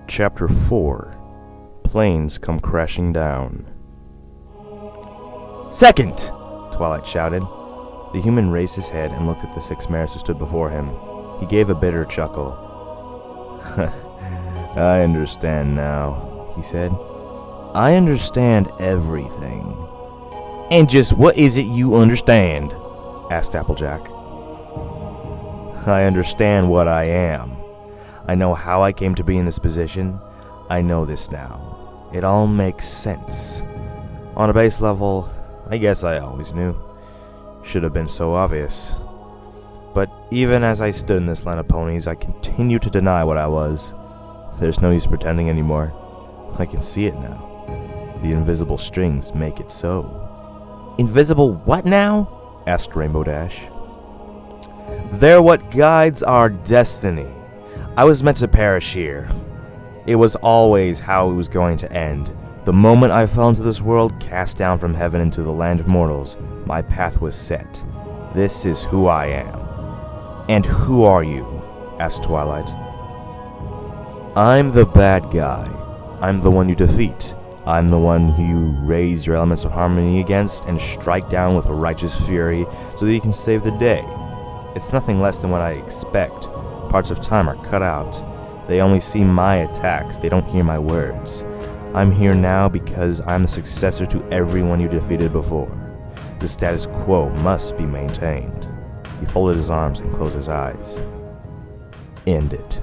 Chapter 4. Planes come crashing down. "Second!" Twilight shouted. The human raised his head and looked at the 6 mares who stood before him. He gave a bitter chuckle. "I understand now," he said. "I understand everything." "And just what is it you understand?" asked Applejack. "I understand what I am. I know how I came to be in this position. I know this now. It all makes sense. On a base level, I guess I always knew. Should have been so obvious. But even as I stood in this line of ponies, I continued to deny what I was. There's no use pretending anymore. I can see it now. The invisible strings make it so." "Invisible what now?" asked Rainbow Dash. "They're what guides our destiny. I was meant to perish here. It was always how it was going to end. The moment I fell into this world, cast down from heaven into the land of mortals, my path was set. This is who I am." "And who are you?" asked Twilight. "I'm the bad guy. I'm the one you defeat. I'm the one who you raise your elements of harmony against and strike down with a righteous fury so that you can save the day. It's nothing less than what I expect. Parts of time are cut out. They only see my attacks. They don't hear my words. I'm here now because I'm the successor to everyone you defeated before. The status quo must be maintained." He folded his arms and closed his eyes. "End it."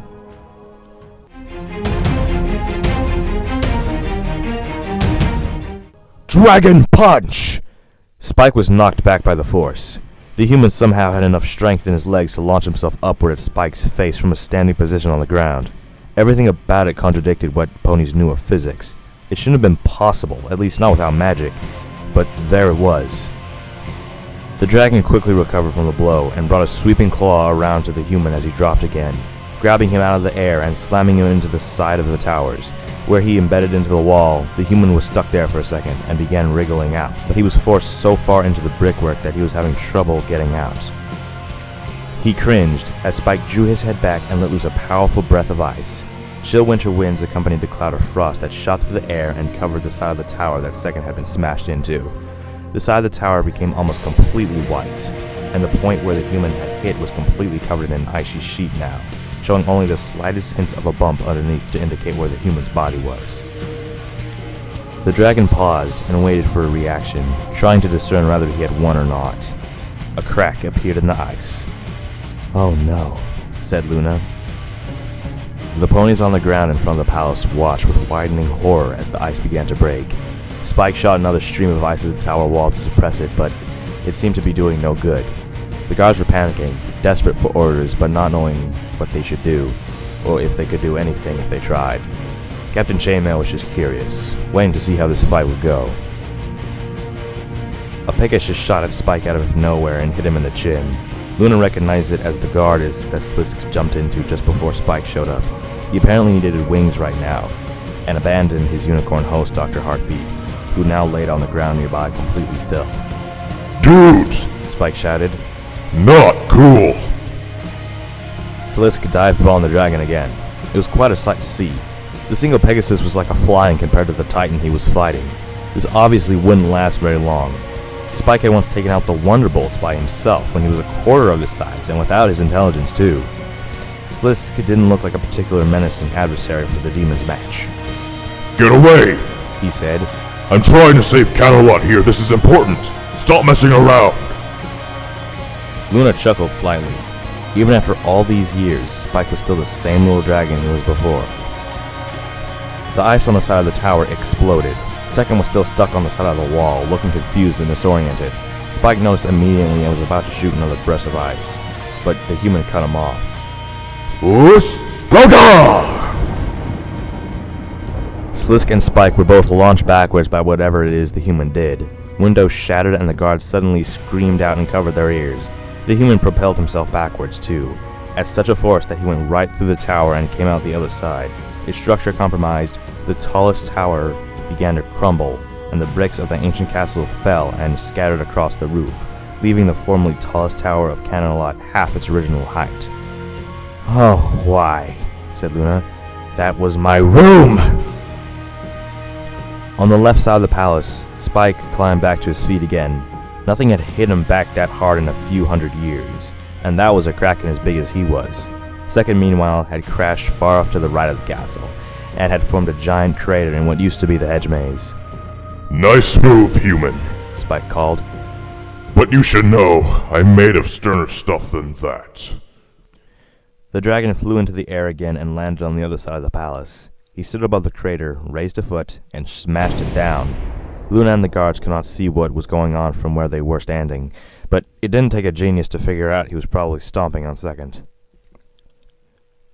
Dragon Punch! Spike was knocked back by the force. The human somehow had enough strength in his legs to launch himself upward at Spike's face from a standing position on the ground. Everything about it contradicted what ponies knew of physics. It shouldn't have been possible, at least not without magic, but there it was. The dragon quickly recovered from the blow and brought a sweeping claw around to the human as he dropped again, grabbing him out of the air and slamming him into the side of the towers. Where he embedded into the wall, the human was stuck there for a second and began wriggling out, but he was forced so far into the brickwork that he was having trouble getting out. He cringed as Spike drew his head back and let loose a powerful breath of ice. Chill winter winds accompanied the cloud of frost that shot through the air and covered the side of the tower that Second had been smashed into. The side of the tower became almost completely white, and the point where the human had hit was completely covered in an icy sheet now, showing only the slightest hints of a bump underneath to indicate where the human's body was. The dragon paused and waited for a reaction, trying to discern whether he had won or not. A crack appeared in the ice. "Oh no," said Luna. The ponies on the ground in front of the palace watched with widening horror as the ice began to break. Spike shot another stream of ice at the tower wall to suppress it, but it seemed to be doing no good. The guards were panicking, desperate for orders, but not knowing what they should do, or if they could do anything if they tried. Captain Chainmail was just curious, waiting to see how this fight would go. A Pegasus shot at Spike out of nowhere and hit him in the chin. Luna recognized it as the guard that Slisk jumped into just before Spike showed up. He apparently needed wings right now, and abandoned his unicorn host, Dr. Heartbeat, who now laid on the ground nearby completely still. "Dudes!" Spike shouted. "Not cool!" Slisk dived upon the dragon again. It was quite a sight to see. The single Pegasus was like a fly compared to the Titan he was fighting. This obviously wouldn't last very long. Spike had once taken out the Wonderbolts by himself when he was a quarter of his size and without his intelligence too. Slisk didn't look like a particular menacing adversary for the demon's match. "Get away!" he said. "I'm trying to save Camelot here. This is important. Stop messing around." Luna chuckled slightly. Even after all these years, Spike was still the same little dragon he was before. The ice on the side of the tower exploded. Second was still stuck on the side of the wall, looking confused and disoriented. Spike noticed immediately and was about to shoot another burst of ice, but the human cut him off. "Us! Go-ga!" Slisk and Spike were both launched backwards by whatever it is the human did. Windows shattered and the guards suddenly screamed out and covered their ears. The human propelled himself backwards too, at such a force that he went right through the tower and came out the other side. Its structure compromised, the tallest tower began to crumble, and the bricks of the ancient castle fell and scattered across the roof, leaving the formerly tallest tower of Camelot half its original height. "Oh, why?" said Luna. "That was my room!" On the left side of the palace, Spike climbed back to his feet again. Nothing had hit him back that hard in a few hundred years, and that was a kraken as big as he was. Second, meanwhile, had crashed far off to the right of the castle, and had formed a giant crater in what used to be the hedge maze. Nice move, human. Spike called. But you should know, I'm made of sterner stuff than that. The dragon flew into the air again and landed on the other side of the palace. He stood above the crater, raised a foot, and smashed it down. Luna and the guards could not see what was going on from where they were standing, but it didn't take a genius to figure out he was probably stomping on second.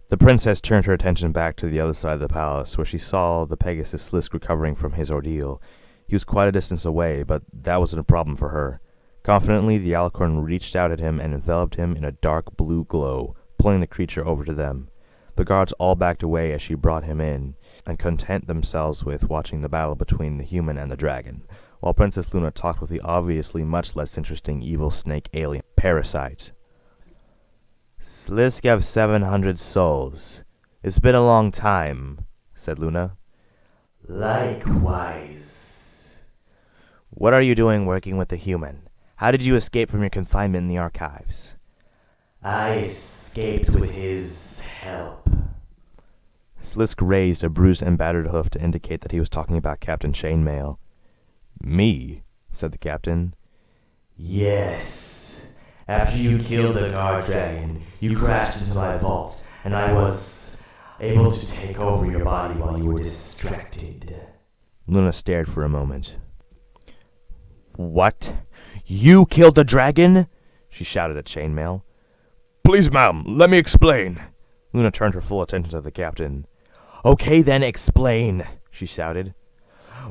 The princess turned her attention back to the other side of the palace, where she saw the Pegasus Slisk recovering from his ordeal. He was quite a distance away, but that wasn't a problem for her. Confidently, the alicorn reached out at him and enveloped him in a dark blue glow, pulling the creature over to them. The guards all backed away as she brought him in, and content themselves with watching the battle between the human and the dragon, while Princess Luna talked with the obviously much less interesting evil snake alien, Parasite. "Slisk have 700 souls. It's been a long time," said Luna. "Likewise. What are you doing working with the human? How did you escape from your confinement in the archives?" "I escaped with his help." Slisk raised a bruised and battered hoof to indicate that he was talking about Captain Chainmail. "Me?" said the captain. "Yes. After you killed the guard dragon, you crashed into my vault, and I was able to take over your body while you were distracted." Luna stared for a moment. "What? You killed the dragon?" she shouted at Chainmail. Please, ma'am, let me explain. Luna turned her full attention to the captain. "Okay, then explain," she shouted.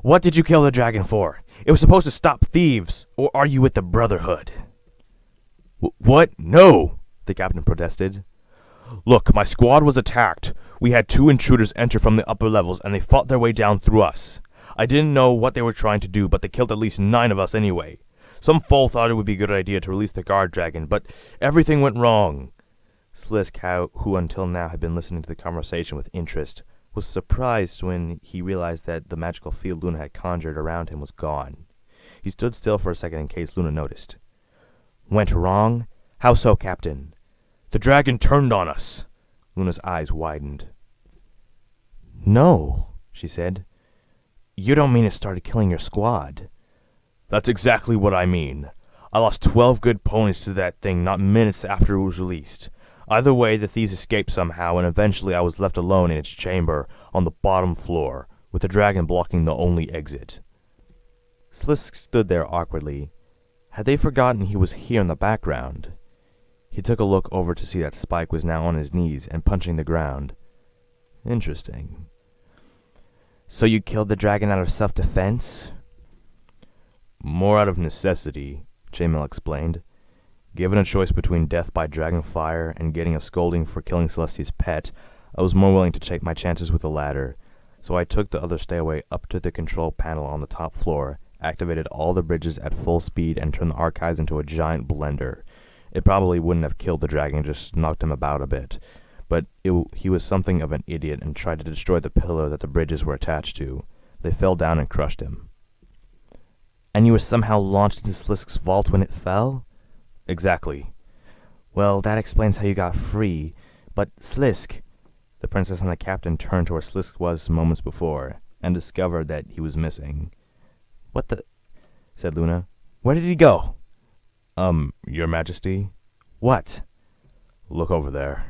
"What did you kill the dragon for? It was supposed to stop thieves, or are you with the Brotherhood?" What? No, the captain protested. "Look, my squad was attacked. We had 2 intruders enter from the upper levels, and they fought their way down through us. I didn't know what they were trying to do, but they killed at least 9 of us anyway. Some fool thought it would be a good idea to release the guard dragon, but everything went wrong." Slisk, who until now had been listening to the conversation with interest, was surprised when he realized that the magical field Luna had conjured around him was gone. He stood still for a second in case Luna noticed. "Went wrong? How so, Captain?" "The dragon turned on us." Luna's eyes widened. "No," she said. "You don't mean it started killing your squad?" "That's exactly what I mean. I lost 12 good ponies to that thing not minutes after it was released. Either way, the thieves escaped somehow, and eventually I was left alone in its chamber on the bottom floor, with the dragon blocking the only exit." Slisk stood there awkwardly. Had they forgotten he was here in the background? He took a look over to see that Spike was now on his knees and punching the ground. Interesting. "So you killed the dragon out of self-defense?" "More out of necessity," Chainmail explained. "Given a choice between death by dragon fire and getting a scolding for killing Celestia's pet, I was more willing to take my chances with the latter, so I took the other stairway up to the control panel on the top floor, activated all the bridges at full speed, and turned the archives into a giant blender. It probably wouldn't have killed the dragon, just knocked him about a bit, but he was something of an idiot and tried to destroy the pillar that the bridges were attached to. They fell down and crushed him." "And you were somehow launched into Slisk's vault when it fell?" "Exactly." "Well, that explains how you got free. But Slisk—" The princess and the captain turned to where Slisk was moments before, and discovered that he was missing. "What the—" said Luna. "Where did he go?" Your Majesty?" "What?" "Look over there."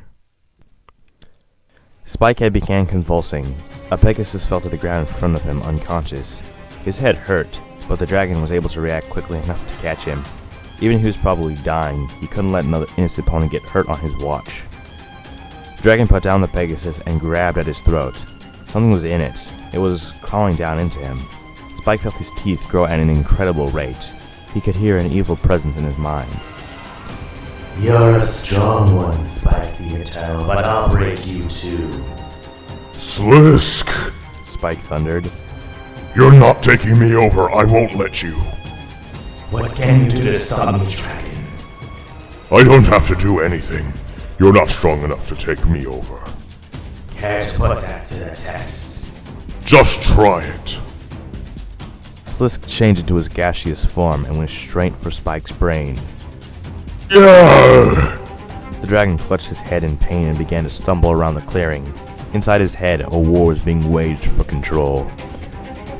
Spike had began convulsing. A Pegasus fell to the ground in front of him, unconscious. His head hurt, but the dragon was able to react quickly enough to catch him. Even if he was probably dying, he couldn't let another innocent pony get hurt on his watch. The dragon put down the Pegasus and grabbed at his throat. Something was in it. It was crawling down into him. Spike felt his teeth grow at an incredible rate. He could hear an evil presence in his mind. "You're a strong one, Spike the Eternal, but I'll break you too." Slisk! Spike thundered. You're not taking me over. I won't let you. What can you do to stop me, dragon? I don't have to do anything. You're not strong enough to take me over. Care to put that to the test? Just try it. Slisk changed into his gaseous form and went straight for Spike's brain. Yeah! The dragon clutched his head in pain and began to stumble around the clearing. Inside his head, a war was being waged for control.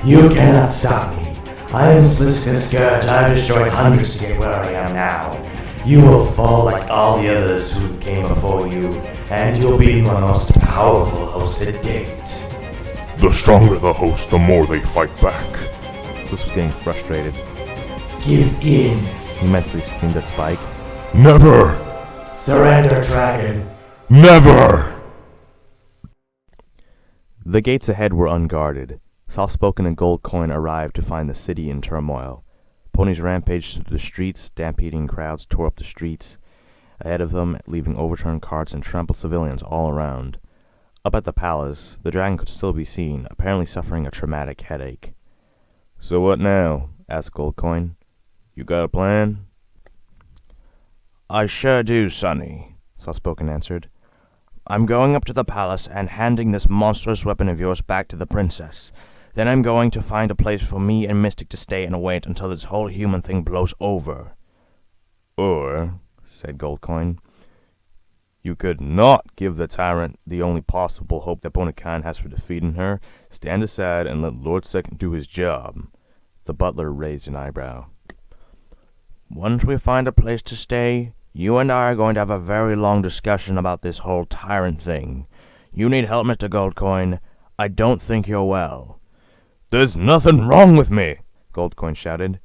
You cannot stop me. I am Slisk the Scourge. I have destroyed hundreds to get where I am now. You will fall like all the others who came before you, and you'll be my most powerful host to date. The stronger the host, the more they fight back. Slisk was getting frustrated. Give in. He mentally screamed at Spike. Never! Surrender, dragon. Never! The gates ahead were unguarded. Soft-spoken and Gold Coin arrived to find the city in turmoil. Ponies rampaged through the streets, stampeding crowds tore up the streets ahead of them, leaving overturned carts and trampled civilians all around. Up at the palace, the dragon could still be seen, apparently suffering a traumatic headache. "So what now?" asked Gold Coin. "You got a plan?" "I sure do, Sonny," Soft-spoken answered. "I'm going up to the palace and handing this monstrous weapon of yours back to the princess. Then I'm going to find a place for me and Mystic to stay and wait until this whole human thing blows over." "Or," said Gold Coin, "you could not give the tyrant the only possible hope that Bonacan has for defeating her, stand aside and let Lord Second do his job." The butler raised an eyebrow. "Once we find a place to stay, you and I are going to have a very long discussion about this whole tyrant thing. You need help, Mr. Goldcoin. I don't think you're well." "There's nothing wrong with me," Gold Coin shouted.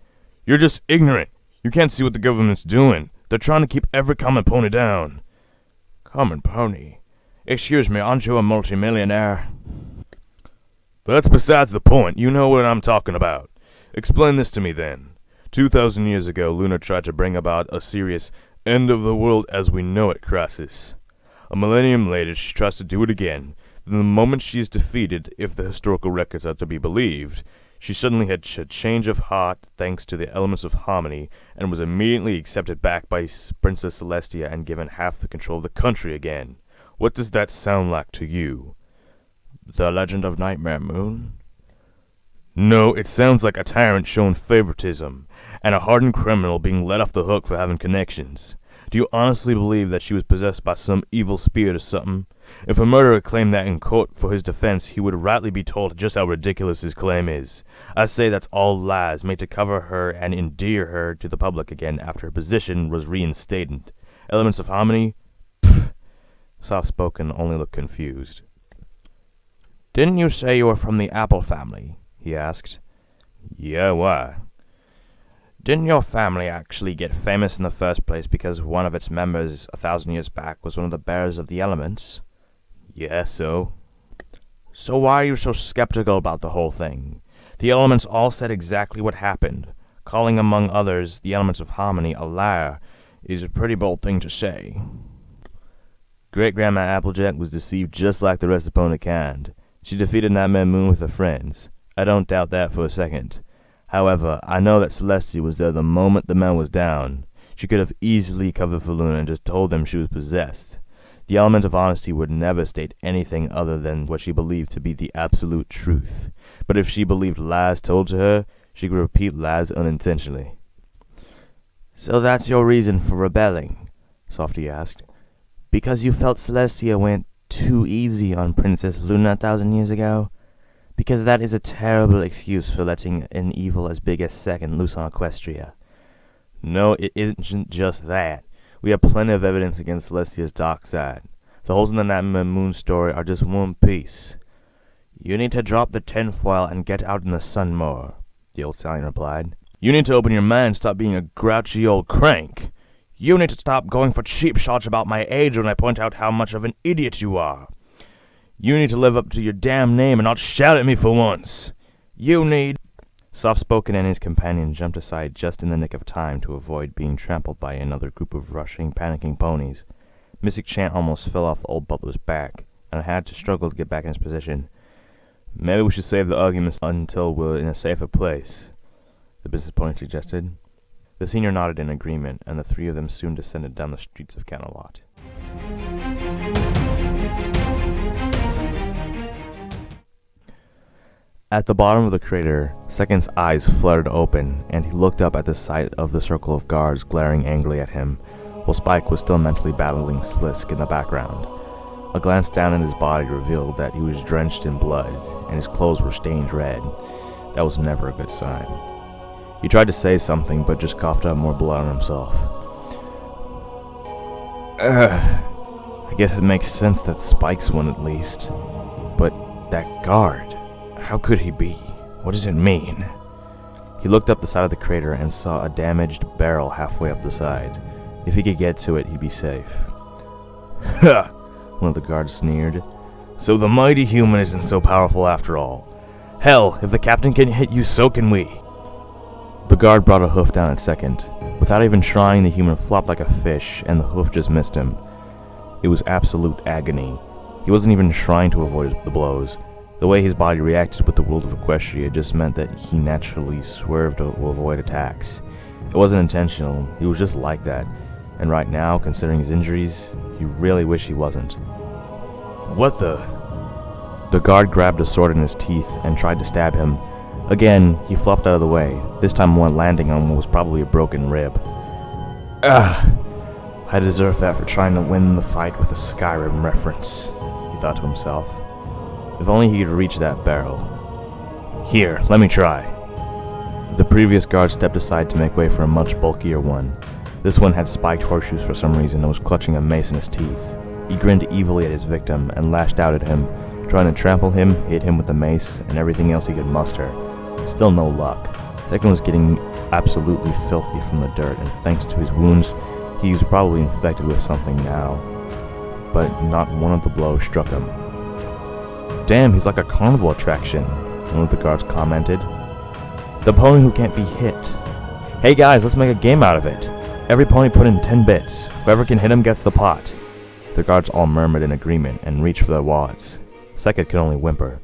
"You're just ignorant. You can't see what the government's doing. They're trying to keep every common pony down." "Common pony? Excuse me, aren't you a multimillionaire?" "That's besides the point. You know what I'm talking about. Explain this to me, then. 2,000 years ago, Luna tried to bring about a serious end-of-the-world as we know it crisis. A millennium later, she tries to do it again. Then the moment she is defeated, if the historical records are to be believed, she suddenly had a change of heart thanks to the elements of harmony, and was immediately accepted back by Princess Celestia and given half the control of the country again. What does that sound like to you?" "The Legend of Nightmare Moon?" "No, it sounds like a tyrant showing favoritism, and a hardened criminal being let off the hook for having connections. Do you honestly believe that she was possessed by some evil spirit or something? If a murderer claimed that in court for his defense, he would rightly be told just how ridiculous his claim is. I say that's all lies made to cover her and endear her to the public again after her position was reinstated. Elements of harmony? Pfft." Soft-spoken only looked confused. "Didn't you say you were from the Apple family?" he asked. "Yeah, why?" "Didn't your family actually get famous in the first place because one of its members 1,000 years back was one of the bearers of the elements?" "Yeah, so?" "So why are you so skeptical about the whole thing? The elements all said exactly what happened. Calling among others the elements of harmony a liar is a pretty bold thing to say." "Great-Grandma Applejack was deceived just like the rest of Ponykind. She defeated Nightmare Moon with her friends. I don't doubt that for a second. However, I know that Celestia was there the moment the man was down. She could have easily covered for Luna and just told them she was possessed. The element of honesty would never state anything other than what she believed to be the absolute truth. But if she believed lies told to her, she could repeat lies unintentionally." "So that's your reason for rebelling?" Softy asked. "Because you felt Celestia went too easy on Princess Luna 1,000 years ago? Because that is a terrible excuse for letting an evil as big as Second loose on Equestria." "No, it isn't just that. We have plenty of evidence against Celestia's dark side. The holes in the Nightmare Moon story are just one piece." "You need to drop the tinfoil and get out in the sun more," the old stallion replied. "You need to open your mind and stop being a grouchy old crank." "You need to stop going for cheap shots about my age when I point out how much of an idiot you are." "You need to live up to your damn name and not shout at me for once." "You need—" Soft-spoken and his companion jumped aside just in the nick of time to avoid being trampled by another group of rushing, panicking ponies. Mystic Chant almost fell off the old butler's back. and had to struggle to get back in his position. Maybe we should save the arguments until we're in a safer place, the business pony suggested. The senior nodded in agreement, and the three of them soon descended down the streets of Camelot. At the bottom of the crater, Second's eyes fluttered open, and he looked up at the sight of the circle of guards glaring angrily at him, while Spike was still mentally battling Slisk in the background. A glance down at his body revealed that he was drenched in blood, and his clothes were stained red. That was never a good sign. He tried to say something, but just coughed up more blood on himself. I guess it makes sense that Spike's one at least. But that guard, how could he be? What does it mean? He looked up the side of the crater and saw a damaged barrel halfway up the side. If he could get to it, he'd be safe. Ha! One of the guards sneered. So the mighty human isn't so powerful after all. Hell, if the captain can hit you, so can we. The guard brought a hoof down at Second. Without even trying, the human flopped like a fish, and the hoof just missed him. It was absolute agony. He wasn't even trying to avoid the blows. The way his body reacted with the world of Equestria just meant that he naturally swerved to avoid attacks. It wasn't intentional, he was just like that. And right now, considering his injuries, he really wished he wasn't. What the? The guard grabbed a sword in his teeth and tried to stab him. Again, he flopped out of the way, this time one landing on what was probably a broken rib. I deserve that for trying to win the fight with a Skyrim reference, he thought to himself. If only he could reach that barrel. Here, let me try. The previous guard stepped aside to make way for a much bulkier one. This one had spiked horseshoes for some reason and was clutching a mace in his teeth. He grinned evilly at his victim and lashed out at him, trying to trample him, hit him with the mace, and everything else he could muster. Still no luck. Second was getting absolutely filthy from the dirt, and thanks to his wounds, he was probably infected with something now. But not one of the blows struck him. Damn, he's like a carnival attraction, one of the guards commented. The pony who can't be hit. Hey guys, let's make a game out of it. Every pony put in 10 bits. Whoever can hit him gets the pot. The guards all murmured in agreement and reached for their wallets. Second could only whimper.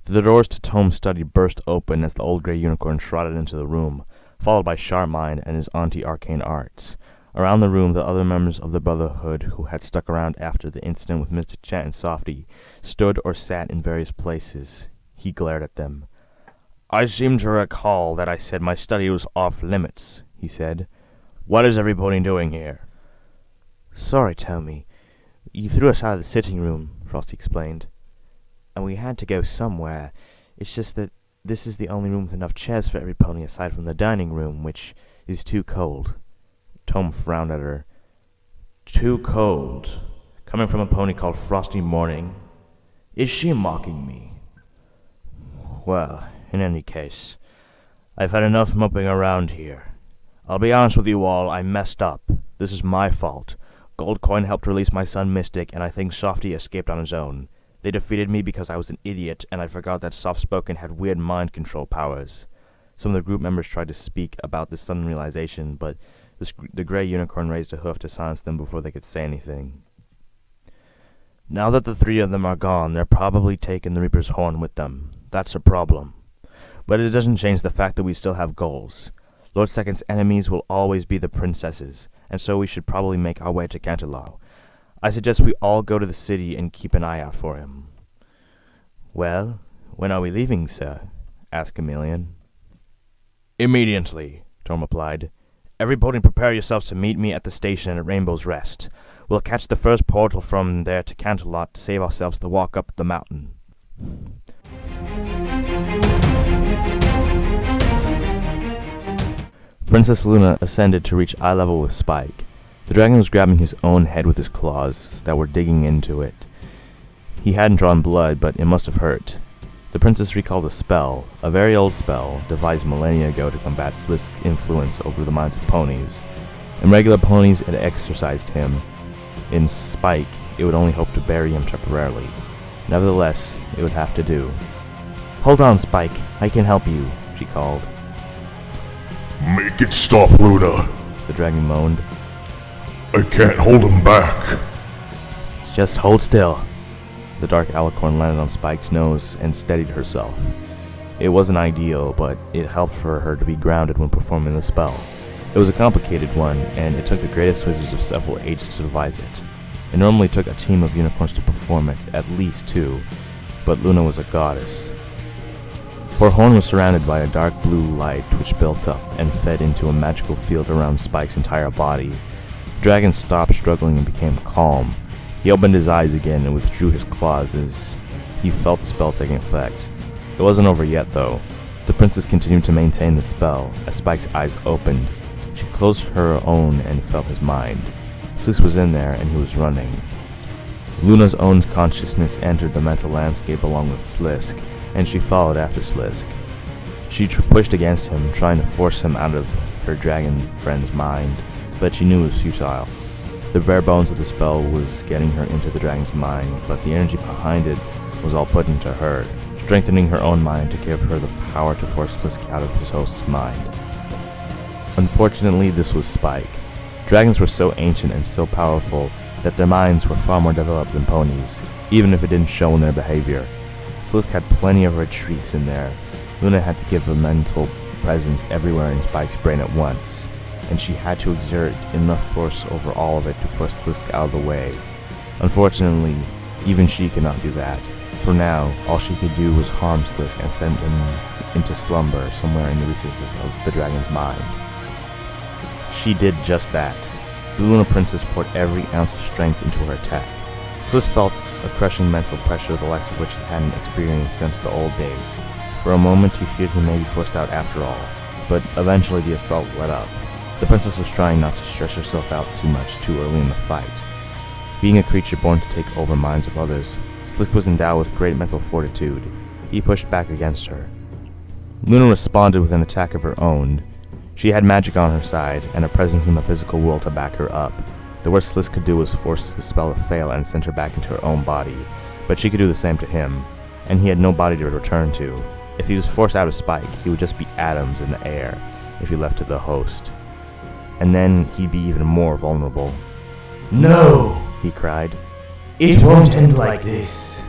The doors to Tome's study burst open as the old gray unicorn trotted into the room, followed by Sharpmind and his auntie Arcane Arts. Around the room, the other members of the Brotherhood who had stuck around after the incident with Mr. Chat and Softy stood or sat in various places. He glared at them. I seem to recall that I said my study was off limits, he said. What is everybody doing here? Sorry, Tommy. You threw us out of the sitting room, Frosty explained. And we had to go somewhere. It's just that this is the only room with enough chairs for every pony aside from the dining room, which is too cold. Tome frowned at her. Too cold? Coming from a pony called Frosty Morning? Is she mocking me? Well, in any case, I've had enough moping around here. I'll be honest with you all, I messed up. This is my fault. Goldcoin helped release my son Mystic, and I think Softy escaped on his own. They defeated me because I was an idiot, and I forgot that Soft-Spoken had weird mind control powers. Some of the group members tried to speak about this sudden realization, but the gray unicorn raised a hoof to silence them before they could say anything. Now that the three of them are gone, they're probably taking the Reaper's Horn with them. That's a problem. But it doesn't change the fact that we still have goals. Lord Second's enemies will always be the princesses, and so we should probably make our way to Canterlot. I suggest we all go to the city and keep an eye out for him. Well, when are we leaving, sir? Asked Chameleon. Immediately, Tom replied. Everybody prepare yourselves to meet me at the station at Rainbow's Rest. We'll catch the first portal from there to Canterlot to save ourselves the walk up the mountain. Princess Luna ascended to reach eye level with Spike. The dragon was grabbing his own head with his claws that were digging into it. He hadn't drawn blood, but it must have hurt. The princess recalled a spell, a very old spell, devised millennia ago to combat Slisk's influence over the minds of ponies. In regular ponies, it exorcised him. In Spike, it would only hope to bury him temporarily. Nevertheless, it would have to do. Hold on, Spike. I can help you, she called. Make it stop, Luna, the dragon moaned. I can't hold him back. Just hold still. The dark alicorn landed on Spike's nose and steadied herself. It wasn't ideal, but it helped for her to be grounded when performing the spell. It was a complicated one, and it took the greatest wizards of several ages to devise it. It normally took a team of unicorns to perform it, at least 2, but Luna was a goddess. Her horn was surrounded by a dark blue light which built up and fed into a magical field around Spike's entire body. The dragon stopped struggling and became calm. He opened his eyes again and withdrew his claws as he felt the spell taking effect. It wasn't over yet, though. The princess continued to maintain the spell. As Spike's eyes opened, she closed her own and felt his mind. Slisk was in there, and he was running. Luna's own consciousness entered the mental landscape along with Slisk, and she followed after Slisk. She pushed against him, trying to force him out of her dragon friend's mind, but she knew it was futile. The bare bones of the spell was getting her into the dragon's mind, but the energy behind it was all put into her, strengthening her own mind to give her the power to force Slisk out of his host's mind. Unfortunately, this was Spike. Dragons were so ancient and so powerful that their minds were far more developed than ponies, even if it didn't show in their behavior. Slisk had plenty of retreats in there. Luna had to give a mental presence everywhere in Spike's brain at once, and she had to exert enough force over all of it to force Slisk out of the way. Unfortunately, even she could not do that. For now, all she could do was harm Slisk and send him into slumber somewhere in the recesses of the dragon's mind. She did just that. The Luna Princess poured every ounce of strength into her attack. Slisk felt a crushing mental pressure the likes of which he hadn't experienced since the old days. For a moment he feared he may be forced out after all, but eventually the assault let up. The princess was trying not to stress herself out too much too early in the fight. Being a creature born to take over minds of others, Slisk was endowed with great mental fortitude. He pushed back against her. Luna responded with an attack of her own. She had magic on her side, and a presence in the physical world to back her up. The worst Slisk could do was force the spell to fail and send her back into her own body, but she could do the same to him, and he had no body to return to. If he was forced out of Spike, he would just be atoms in the air if he left to the host. And then he'd be even more vulnerable. No! He cried. It won't end like this.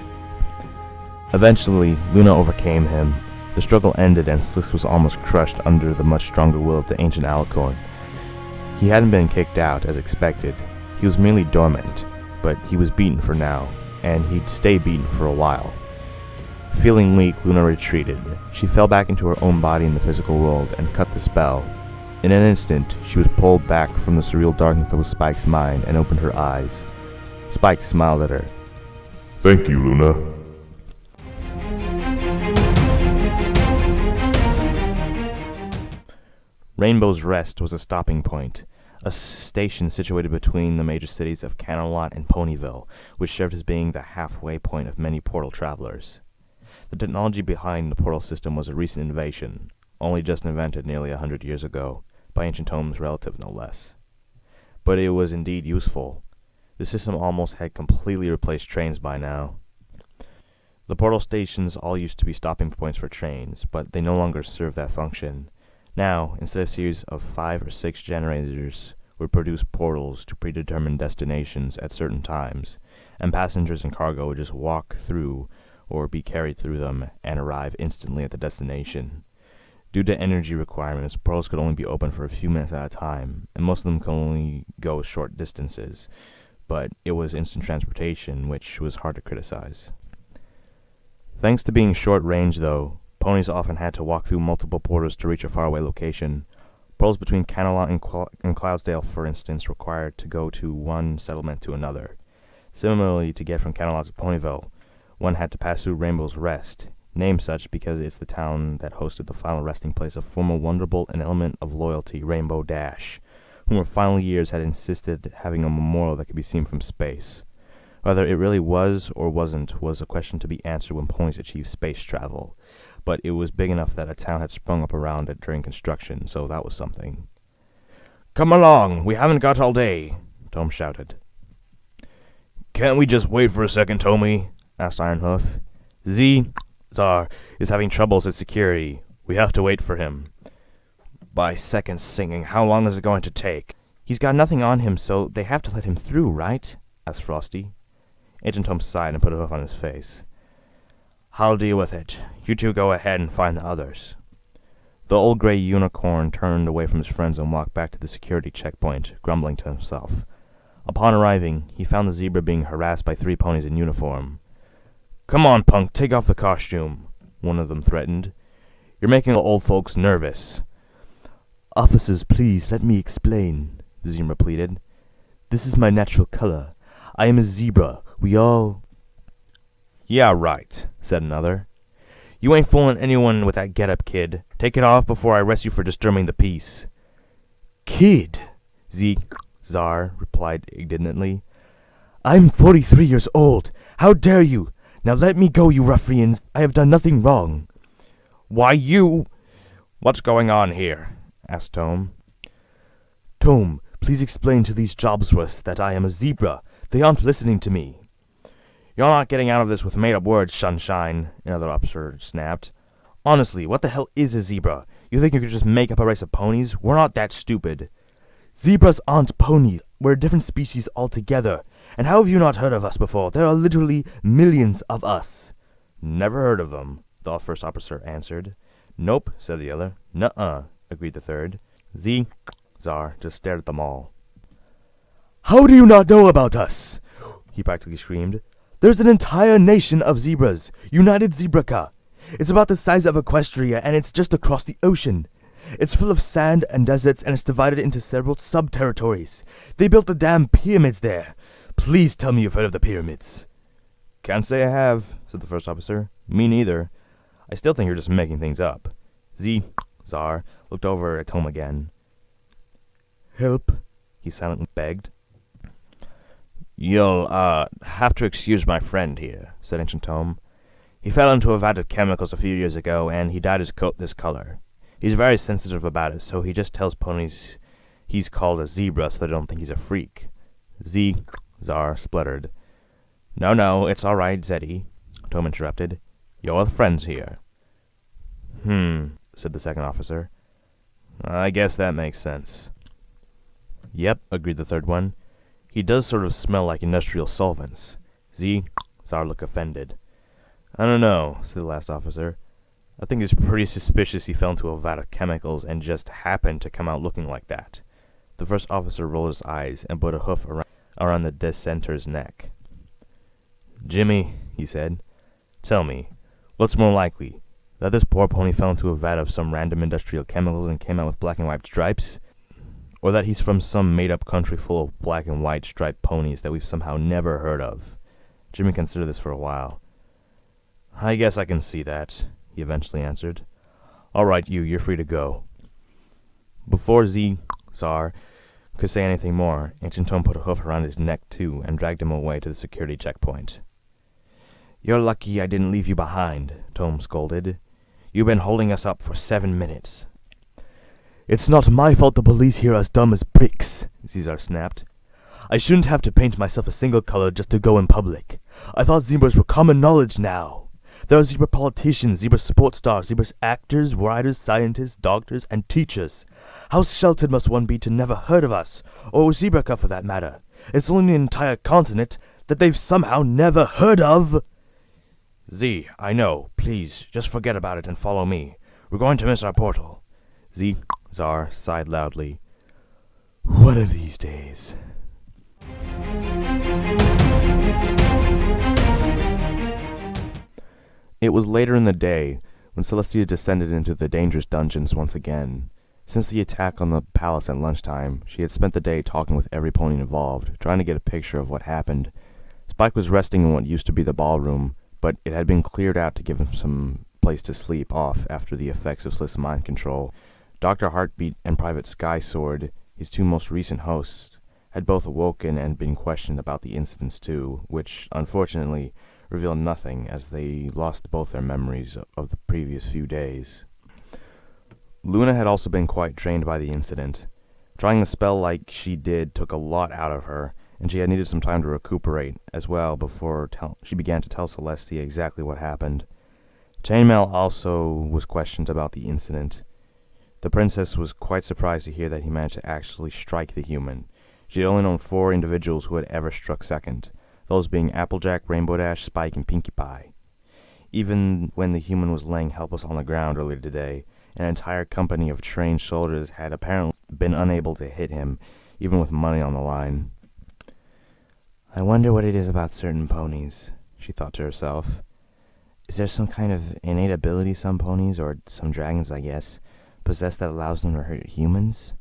Eventually, Luna overcame him. The struggle ended and Slisk was almost crushed under the much stronger will of the ancient alicorn. He hadn't been kicked out, as expected. He was merely dormant, but he was beaten for now, and he'd stay beaten for a while. Feeling weak, Luna retreated. She fell back into her own body in the physical world and cut the spell. In an instant, she was pulled back from the surreal darkness that was Spike's mind and opened her eyes. Spike smiled at her. Thank you, Luna. Rainbow's Rest was a stopping point, a station situated between the major cities of Camelot and Ponyville, which served as being the halfway point of many portal travelers. The technology behind the portal system was a recent innovation, only just invented nearly 100 years ago, by ancient Tome's relative no less. But it was indeed useful. The system almost had completely replaced trains by now. The portal stations all used to be stopping points for trains, but they no longer serve that function. Now, instead of a series of 5 or 6 generators would produce portals to predetermined destinations at certain times, and passengers and cargo would just walk through or be carried through them and arrive instantly at the destination. Due to energy requirements, portals could only be open for a few minutes at a time, and most of them could only go short distances, but it was instant transportation, which was hard to criticize. Thanks to being short range, though, ponies often had to walk through multiple portals to reach a faraway location. Portals between Camelot and Cloudsdale, for instance, required to go to one settlement to another. Similarly, to get from Camelot to Ponyville, one had to pass through Rainbow's Rest, named such because it's the town that hosted the final resting place of former Wonderbolt and element of loyalty Rainbow Dash, whom her final years had insisted having a memorial that could be seen from space. Whether it really was or wasn't was a question to be answered when ponies achieved space travel, but it was big enough that a town had sprung up around it during construction, so that was something. "Come along, we haven't got all day," Tome shouted. "Can't we just wait for a second, Tommy?" asked Ironhoof. Czar is having troubles at security. We have to wait for him." "By seconds singing, how long is it going to take?" He's got nothing on him, so they have to let him through, right? Asked Frosty. Agent Tom sighed and put a hoof on his face. I'll deal with it. You two go ahead and find the others. The old gray unicorn turned away from his friends and walked back to the security checkpoint, grumbling to himself. Upon arriving, he found the zebra being harassed by 3 ponies in uniform. Come on, punk, take off the costume, one of them threatened. You're making the old folks nervous. Officers, please, let me explain, the zebra pleaded. This is my natural color. I am a zebra. We all... Yeah, right, said another. You ain't fooling anyone with that getup, kid. Take it off before I arrest you for disturbing the peace. Kid, Czar replied indignantly. I'm 43 years old. How dare you? Now let me go, you ruffians. I have done nothing wrong. Why, you... What's going on here? Asked Tome. Tome, please explain to these Jobsworths that I am a zebra. They aren't listening to me. You're not getting out of this with made-up words, Sunshine, another officer snapped. Honestly, what the hell is a zebra? You think you could just make up a race of ponies? We're not that stupid. Zebras aren't ponies. We're a different species altogether. And how have you not heard of us before? There are literally millions of us. Never heard of them, the first officer answered. Nope, said the other. Nuh-uh, agreed the third. Czar just stared at them all. How do you not know about us? He practically screamed. There's an entire nation of zebras, United Zebraca. It's about the size of Equestria, and it's just across the ocean. It's full of sand and deserts, and it's divided into several sub-territories. They built the damn pyramids there. Please tell me you've heard of the pyramids. Can't say I have, said the first officer. Me neither. I still think you're just making things up. Czar looked over at Tome again. Help, he silently begged. You'll, have to excuse my friend here, said Ancient Tome. He fell into a vat of chemicals a few years ago, and he dyed his coat this color. He's very sensitive about it, so he just tells ponies he's called a zebra so they don't think he's a freak. Czar spluttered. No, it's all right, Zeddy, Tome interrupted. You're with friends here. Said the second officer. I guess that makes sense. Yep, agreed the third one. He does sort of smell like industrial solvents. Czar looked offended. I don't know, said the last officer. I think it's pretty suspicious he fell into a vat of chemicals and just happened to come out looking like that. The first officer rolled his eyes and put a hoof around the dissenter's neck. Jimmy, he said, tell me, what's more likely, that this poor pony fell into a vat of some random industrial chemicals and came out with black and white stripes? Or that he's from some made-up country full of black and white striped ponies that we've somehow never heard of? Jimmy considered this for a while. I guess I can see that, he eventually answered. All right, you're free to go. Before Czar could say anything more, Ancient Tome put a hoof around his neck too and dragged him away to the security checkpoint. You're lucky I didn't leave you behind, Tome scolded. You've been holding us up for 7 minutes. It's not my fault the police here are as dumb as bricks, Czar snapped. I shouldn't have to paint myself a single color just to go in public. I thought zebras were common knowledge now. There are zebra politicians, zebra sports stars, zebra actors, writers, scientists, doctors, and teachers. How sheltered must one be to never heard of us, or Zebraca for that matter? It's only an entire continent that they've somehow never heard of. I know. Please, just forget about it and follow me. We're going to miss our portal. Czar sighed loudly. One of these days. It was later in the day when Celestia descended into the dangerous dungeons once again. Since the attack on the palace at lunchtime, she had spent the day talking with every pony involved, trying to get a picture of what happened. Spike was resting in what used to be the ballroom, but it had been cleared out to give him some place to sleep off after the effects of Slick's mind control. Dr. Heartbeat and Private Sky Sword, his two most recent hosts, had both awoken and been questioned about the incidents too, which, unfortunately, revealed nothing as they lost both their memories of the previous few days. Luna had also been quite drained by the incident. Trying the spell like she did took a lot out of her, and she had needed some time to recuperate as well before she began to tell Celestia exactly what happened. Chainmail also was questioned about the incident. The princess was quite surprised to hear that he managed to actually strike the human. She had only known 4 individuals who had ever struck second, those being Applejack, Rainbow Dash, Spike, and Pinkie Pie. Even when the human was laying helpless on the ground earlier today, an entire company of trained soldiers had apparently been unable to hit him, even with money on the line. I wonder what it is about certain ponies, she thought to herself. Is there some kind of innate ability some ponies, or some dragons, I guess, possess that allows them to hurt humans?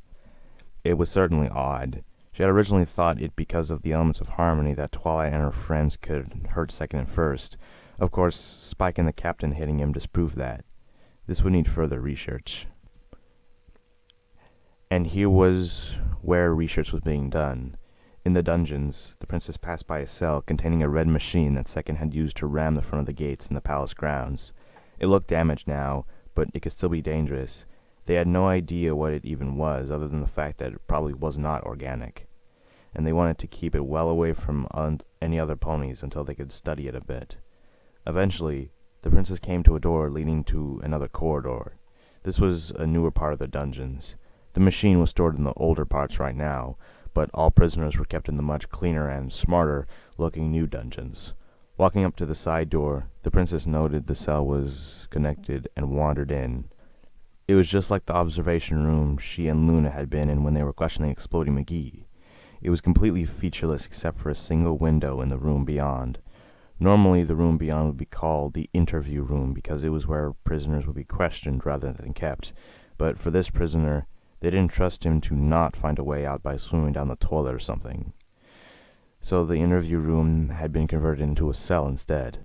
It was certainly odd. She had originally thought it because of the elements of harmony that Twilight and her friends could hurt second and first. Of course, Spike and the captain hitting him disproved that. This would need further research. And here was where research was being done. In the dungeons, the princess passed by a cell containing a red machine that Second had used to ram the front of the gates in the palace grounds. It looked damaged now, but it could still be dangerous. They had no idea what it even was, other than the fact that it probably was not organic. And they wanted to keep it well away from any other ponies until they could study it a bit. Eventually, the princess came to a door leading to another corridor. This was a newer part of the dungeons. The machine was stored in the older parts right now, but all prisoners were kept in the much cleaner and smarter-looking new dungeons. Walking up to the side door, the princess noted the cell was connected and wandered in. It was just like the observation room she and Luna had been in when they were questioning Exploding McGee. It was completely featureless except for a single window in the room beyond. Normally, the room beyond would be called the interview room because it was where prisoners would be questioned rather than kept. But for this prisoner, they didn't trust him to not find a way out by swimming down the toilet or something. So the interview room had been converted into a cell instead.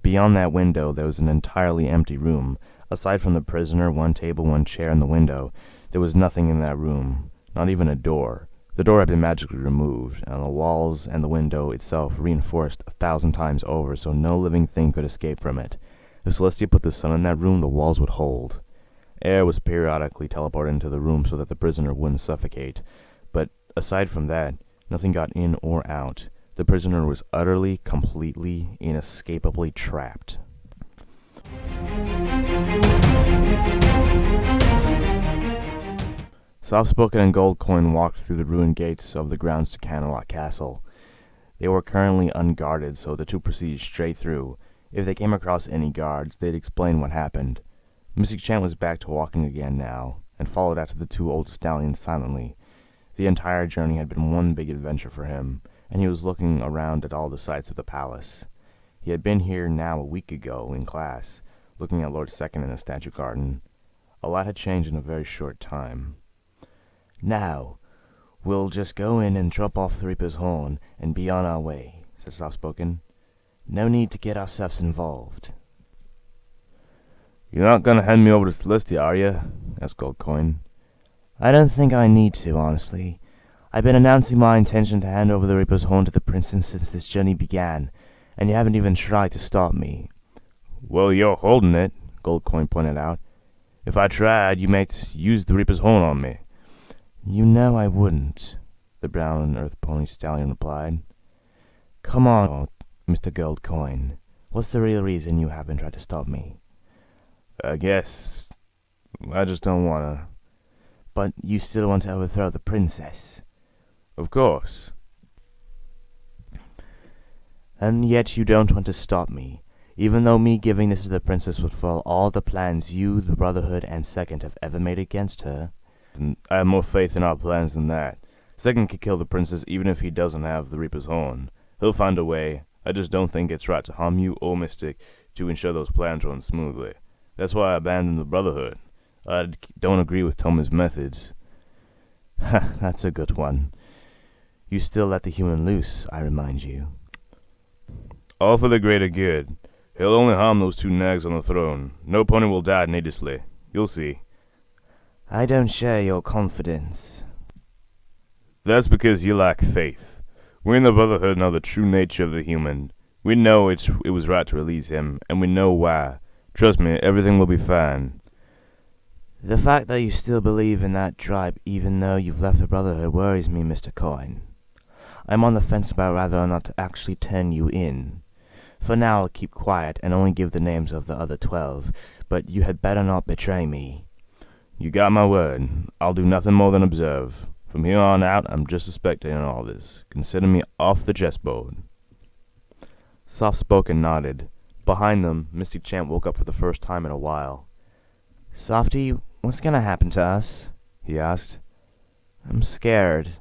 Beyond that window, there was an entirely empty room. Aside from the prisoner, 1 table, 1 chair, and the window, there was nothing in that room, not even a door. The door had been magically removed, and the walls and the window itself reinforced 1,000 times over, so no living thing could escape from it. If Celestia put the sun in that room, the walls would hold. Air was periodically teleported into the room so that the prisoner wouldn't suffocate, but aside from that, nothing got in or out. The prisoner was utterly, completely, inescapably trapped. Soft-spoken and Gold Coin walked through the ruined gates of the grounds to Camelot Castle. They were currently unguarded, so the two proceeded straight through. If they came across any guards, they'd explain what happened. Mystic Chant was back to walking again now, and followed after the 2 old stallions silently. The entire journey had been one big adventure for him, and he was looking around at all the sights of the palace. He had been here now a week ago in class, looking at Lord Second in the statue garden. A lot had changed in a very short time. Now, we'll just go in and drop off the Reaper's horn and be on our way, said Soft-spoken. No need to get ourselves involved. You're not going to hand me over to Celestia, are you? Asked Gold Coin. I don't think I need to, honestly. I've been announcing my intention to hand over the Reaper's horn to the princess since this journey began, and you haven't even tried to stop me. Well, you're holding it, Gold Coin pointed out. If I tried, you might use the Reaper's horn on me. You know I wouldn't, the brown earth pony stallion replied. Come on, Mr. Gold Coin. What's the real reason you haven't tried to stop me? I guess I just don't want to. But you still want to overthrow the princess? Of course. And yet you don't want to stop me, even though me giving this to the princess would foil all the plans you, the Brotherhood, and Second have ever made against her? I have more faith in our plans than that. Second could kill the princess even if he doesn't have the Reaper's horn. He'll find a way. I just don't think it's right to harm you or Mystic to ensure those plans run smoothly. That's why I abandoned the Brotherhood. I don't agree with Toma's methods. Ha, that's a good one. You still let the human loose, I remind you. All for the greater good. He'll only harm those 2 nags on the throne. No pony will die needlessly. You'll see. I don't share your confidence. That's because you lack faith. We in the Brotherhood know the true nature of the human. We know it was right to release him, and we know why. Trust me, everything will be fine. The fact that you still believe in that tribe even though you've left the Brotherhood worries me, Mr. Coin. I'm on the fence about whether or not to actually turn you in. For now I'll keep quiet and only give the names of the other 12, but you had better not betray me. You got my word. I'll do nothing more than observe. From here on out, I'm just a spectator in all this. Consider me off the chessboard. Soft-spoken nodded. Behind them, Misty Champ woke up for the first time in a while. Softy, what's gonna happen to us? He asked. I'm scared.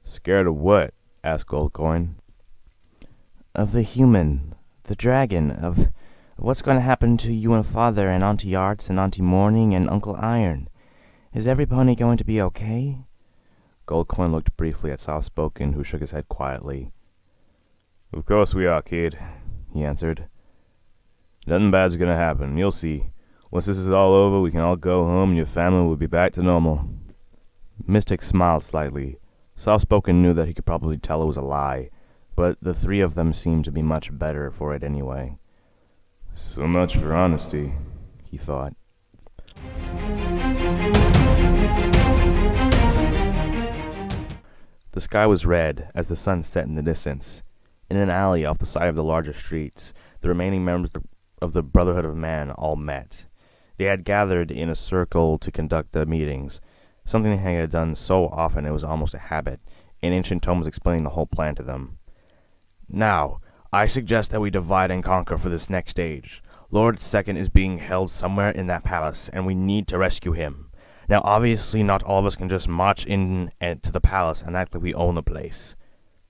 Scared of what? Asked Goldcoin. Of the human, the dragon, of what's going to happen to you and Father and Auntie Arts and Auntie Morning and Uncle Iron. Is every pony going to be okay? Goldcoin looked briefly at Soft-spoken, who shook his head quietly. Of course we are, kid, he answered. Nothing bad's gonna happen, you'll see. Once this is all over, we can all go home and your family will be back to normal. Mystic smiled slightly. Soft-spoken knew that he could probably tell it was a lie, but the three of them seemed to be much better for it anyway. So much for honesty, he thought. The sky was red as the sun set in the distance. In an alley off the side of the larger streets, the remaining members of the Brotherhood of Man all met. They had gathered in a circle to conduct the meetings, something they had done so often it was almost a habit, and Ancient Tome was explaining the whole plan to them. Now, I suggest that we divide and conquer for this next stage. Lord Second is being held somewhere in that palace, and we need to rescue him. Now, obviously, not all of us can just march in to the palace and act like we own the place.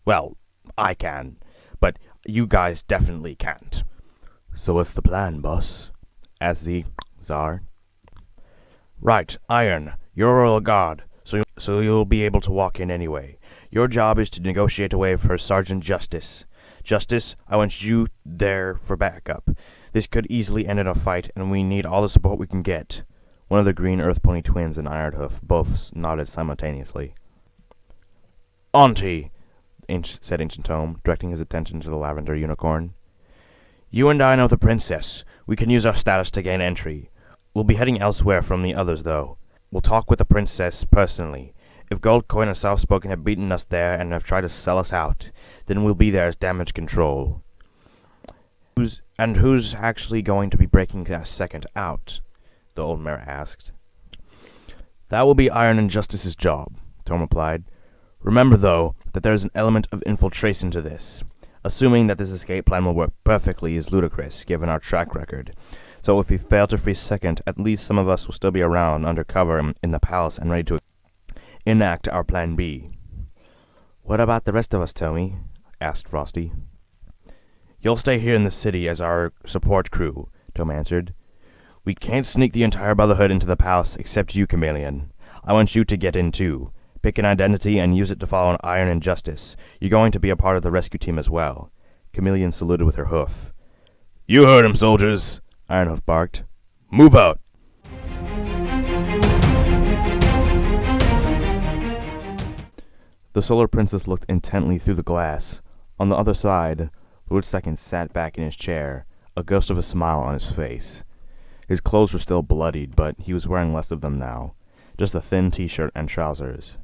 Well, I can, but you guys definitely can't. So what's the plan, boss? Asked the Tsar. Right, Iron, you're a royal guard, so you'll be able to walk in anyway. Your job is to negotiate a way for Sergeant Justice. Justice, I want you there for backup. This could easily end in a fight, and we need all the support we can get. One of the green Earth Pony twins and Ironhoof both nodded simultaneously. Auntie, said Ancient Tome, directing his attention to the lavender unicorn. You and I know the princess. We can use our status to gain entry. We'll be heading elsewhere from the others, though. We'll talk with the princess personally. If Goldcoin and Soft-spoken have beaten us there and have tried to sell us out, then we'll be there as damage control. Who's actually going to be breaking us second out? The old mare asked. That will be Iron and Justice's job, Tome replied. Remember, though, that there is an element of infiltration to this. Assuming that this escape plan will work perfectly is ludicrous, given our track record. So if we fail to free Second, at least some of us will still be around, under cover in the palace and ready to enact our plan B. What about the rest of us, Tommy? Asked Frosty. You'll stay here in the city as our support crew, Tome answered. We can't sneak the entire Brotherhood into the palace except you, Chameleon. I want you to get in too. Pick an identity and use it to follow an Iron and Justice. You're going to be a part of the rescue team as well. Chameleon saluted with her hoof. You heard him, soldiers, Ironhoof barked. Move out. The Solar Princess looked intently through the glass. On the other side, Lord Second sat back in his chair, a ghost of a smile on his face. His clothes were still bloodied, but he was wearing less of them now, just a thin t-shirt and trousers.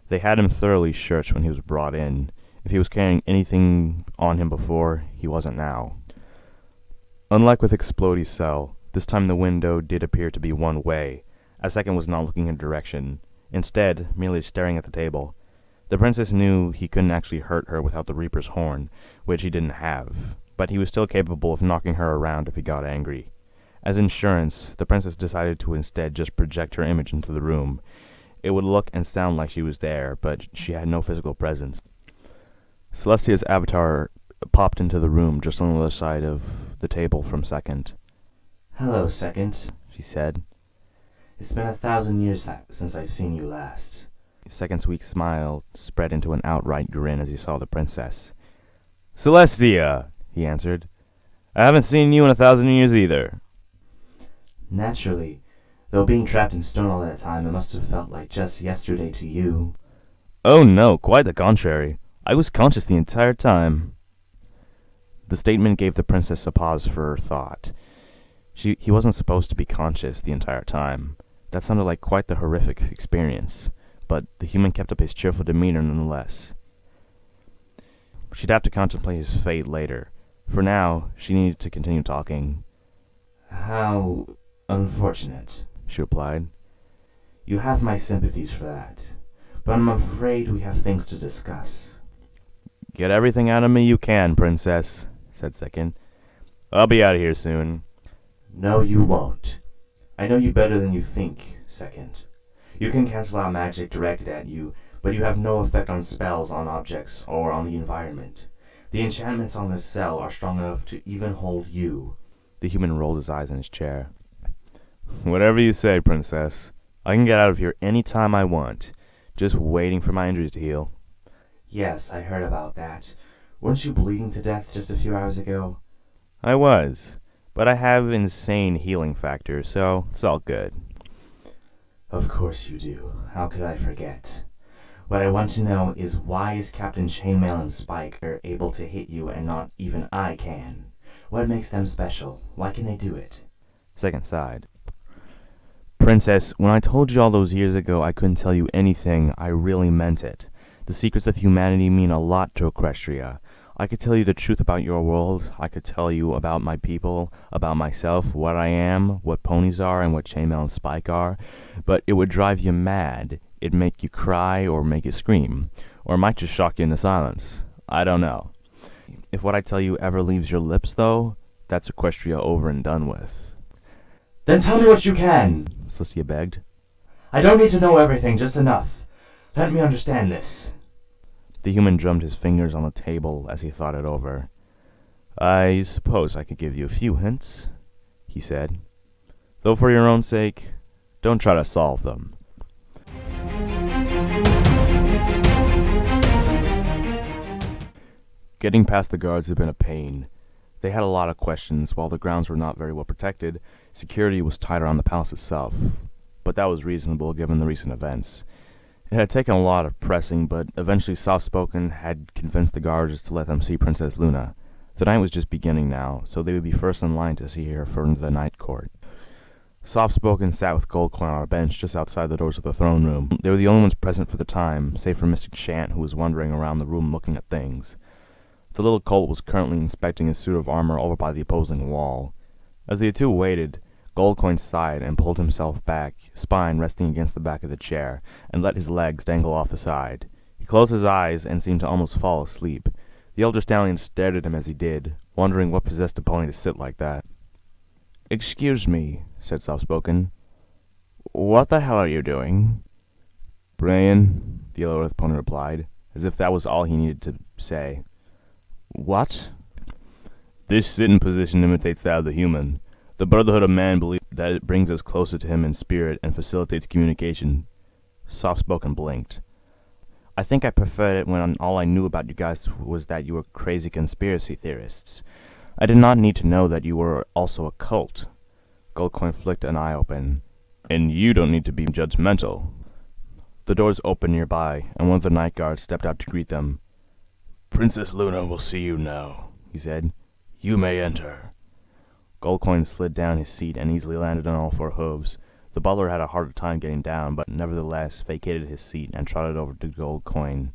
They had him thoroughly shirched when he was brought in. If he was carrying anything on him before, he wasn't now. Unlike with Explodey's cell, this time the window did appear to be one way, as Second was not looking in a direction, instead merely staring at the table. The princess knew he couldn't actually hurt her without the Reaper's horn, which he didn't have, but he was still capable of knocking her around if he got angry. As insurance, the princess decided to instead just project her image into the room. It would look and sound like she was there, but she had no physical presence. Celestia's avatar popped into the room just on the other side of the table from Second. Hello, Second, she said. It's been 1,000 years since I've seen you last. Second's weak smile spread into an outright grin as he saw the princess. Celestia, he answered. I haven't seen you in 1,000 years either. Naturally. Though being trapped in stone all that time, it must have felt like just yesterday to you. Oh no, quite the contrary. I was conscious the entire time. The statement gave the princess a pause for thought. He wasn't supposed to be conscious the entire time. That sounded like quite the horrific experience, but the human kept up his cheerful demeanor nonetheless. She'd have to contemplate his fate later. For now, she needed to continue talking. How unfortunate, she replied. You have my sympathies for that, but I'm afraid we have things to discuss. Get everything out of me you can, Princess, said Second. I'll be out of here soon. No, you won't. I know you better than you think, Second. You can cancel out magic directed at you, but you have no effect on spells, on objects, or on the environment. The enchantments on this cell are strong enough to even hold you. The human rolled his eyes in his chair. Whatever you say, Princess. I can get out of here any time I want. Just waiting for my injuries to heal. Yes, I heard about that. Weren't you bleeding to death just a few hours ago? I was, but I have insane healing factor, so it's all good. Of course you do. How could I forget? What I want to know is why is Captain Chainmail and Spike able to hit you and not even I can? What makes them special? Why can they do it? Second sighed. Princess, when I told you all those years ago I couldn't tell you anything, I really meant it. The secrets of humanity mean a lot to Equestria. I could tell you the truth about your world. I could tell you about my people, about myself, what I am, what ponies are, and what Chainmail and Spike are. But it would drive you mad. It'd make you cry or make you scream. Or it might just shock you into silence. I don't know. If what I tell you ever leaves your lips, though, that's Equestria over and done with. Then tell me what you can! Celestia begged. I don't need to know everything, just enough. Let me understand this. The human drummed his fingers on the table as he thought it over. I suppose I could give you a few hints, he said. Though for your own sake, don't try to solve them. Getting past the guards had been a pain. They had a lot of questions. While the grounds were not very well protected, security was tight around the palace itself. But that was reasonable given the recent events. It had taken a lot of pressing, but eventually Soft-Spoken had convinced the guards to let them see Princess Luna. The night was just beginning now, so they would be first in line to see her for the night court. Soft-Spoken sat with Goldcoin on a bench just outside the doors of the throne room. They were the only ones present for the time, save for Mystic Chant, who was wandering around the room looking at things. The little colt was currently inspecting his suit of armor over by the opposing wall. As the two waited, Goldcoin sighed and pulled himself back, spine resting against the back of the chair, and let his legs dangle off the side. He closed his eyes and seemed to almost fall asleep. The elder stallion stared at him as he did, wondering what possessed a pony to sit like that. "Excuse me," said Soft-Spoken. "What the hell are you doing?" "Praying," the yellow earth pony replied, as if that was all he needed to say. "What?" "This sitting position imitates that of the human. The Brotherhood of Man believes that it brings us closer to him in spirit and facilitates communication." Soft-Spoken blinked. "I think I preferred it when all I knew about you guys was that you were crazy conspiracy theorists. I did not need to know that you were also a cult." Goldcoin flicked an eye open. "And you don't need to be judgmental." The doors opened nearby, and one of the night guards stepped out to greet them. "Princess Luna will see you now," he said. "You may enter." Goldcoin slid down his seat and easily landed on all four hooves. The butler had a harder time getting down, but nevertheless vacated his seat and trotted over to Goldcoin.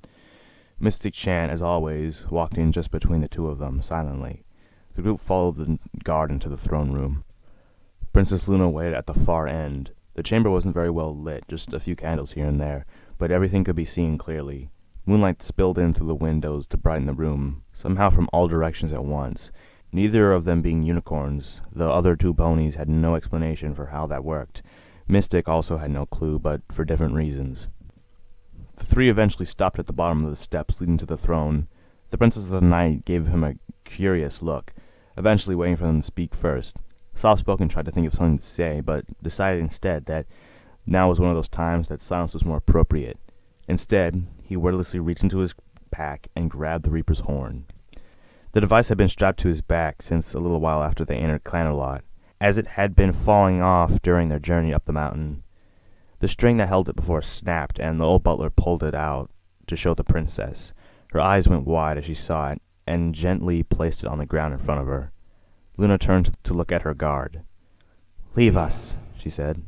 Mystic Chant, as always, walked in just between the two of them, silently. The group followed the guard into the throne room. Princess Luna waited at the far end. The chamber wasn't very well lit, just a few candles here and there, but everything could be seen clearly. Moonlight spilled in through the windows to brighten the room, somehow from all directions at once. Neither of them being unicorns, the other two ponies had no explanation for how that worked. Mystic also had no clue, but for different reasons. The three eventually stopped at the bottom of the steps leading to the throne. The Princess of the Night gave him a curious look, eventually waiting for them to speak first. Soft-Spoken tried to think of something to say, but decided instead that now was one of those times that silence was more appropriate. Instead, he wordlessly reached into his pack and grabbed the Reaper's horn. The device had been strapped to his back since a little while after they entered Clanalot, as it had been falling off during their journey up the mountain. The string that held it before snapped, and the old butler pulled it out to show the princess. Her eyes went wide as she saw it, and gently placed it on the ground in front of her. Luna turned to look at her guard. "Leave us," she said.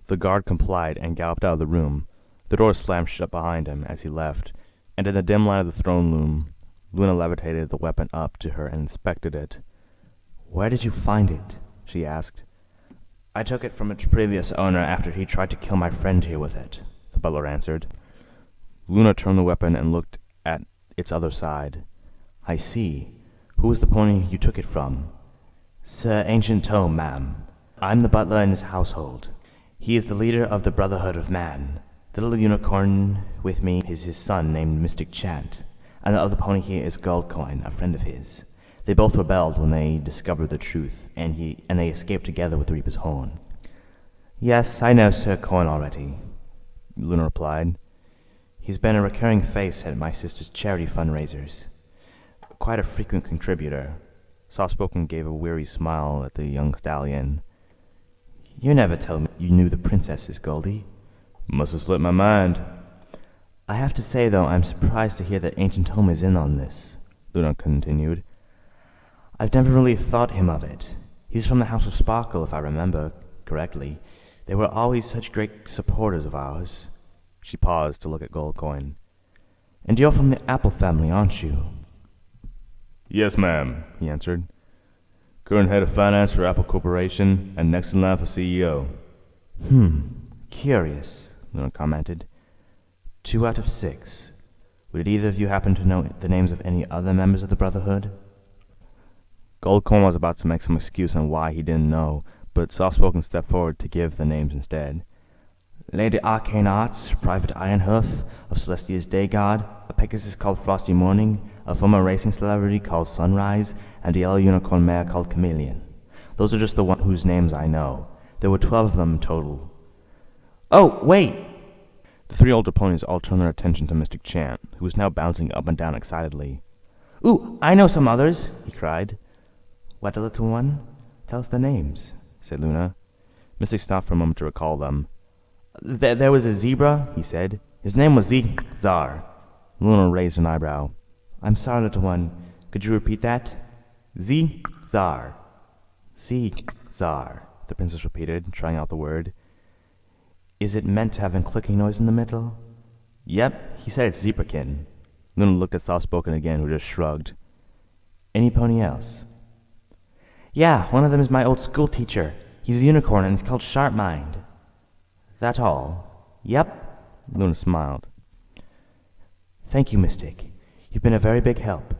The guard complied and galloped out of the room. The door slammed shut behind him as he left, and in the dim light of the throne room, Luna levitated the weapon up to her and inspected it. "Where did you find it?" she asked. I took it from its previous owner after he tried to kill my friend here with it, the butler answered. Luna turned the weapon and looked at its other side. I see. Who was the pony you took it from? Sir Ancient Tome, ma'am. I'm the butler in his household. He is the leader of the Brotherhood of Man. The little unicorn with me is his son named Mystic Chant, and the other pony here is Goldcoin, a friend of his. They both rebelled when they discovered the truth, and they escaped together with the Reaper's Horn. Yes, I know Sir Coin already, Luna replied. He's been a recurring face at my sister's charity fundraisers. Quite a frequent contributor. Soft-spoken gave a weary smile at the young stallion. You never told me you knew the princesses, Goldie. Must have slipped my mind. I have to say, though, I'm surprised to hear that Ancient Tome is in on this, Luna continued. I've never really thought him of it. He's from the House of Sparkle, if I remember correctly. They were always such great supporters of ours. She paused to look at Goldcoin. And you're from the Apple family, aren't you? Yes, ma'am, he answered. Current head of finance for Apple Corporation, and next in line for CEO. Curious, Luna commented. 2 out of 6. Would either of you happen to know the names of any other members of the Brotherhood? Goldcoin was about to make some excuse on why he didn't know, but Soft-spoken stepped forward to give the names instead. Lady Arcane Arts, Private Ironhoof of Celestia's Day God, a Pegasus called Frosty Morning, a former racing celebrity called Sunrise, and a yellow unicorn mare called Chameleon. Those are just the ones whose names I know. There were 12 of them in total. Oh, wait! The 3 older ponies all turned their attention to Mystic Chant, who was now bouncing up and down excitedly. Ooh, I know some others, he cried. What, a little one? Tell us the names, said Luna. Mystic stopped for a moment to recall them. There was a zebra, he said. His name was Zar. Luna raised an eyebrow. I'm sorry, little one. Could you repeat that? Zar. Zar, the princess repeated, trying out the word. Is it meant to have a clicking noise in the middle? Yep, he said it's zebrakin. Luna looked at Soft-spoken again, who just shrugged. Any pony else? Yeah, one of them is my old school teacher. He's a unicorn and he's called Sharpmind. That all? Yep, Luna smiled. Thank you, Mystic. You've been a very big help.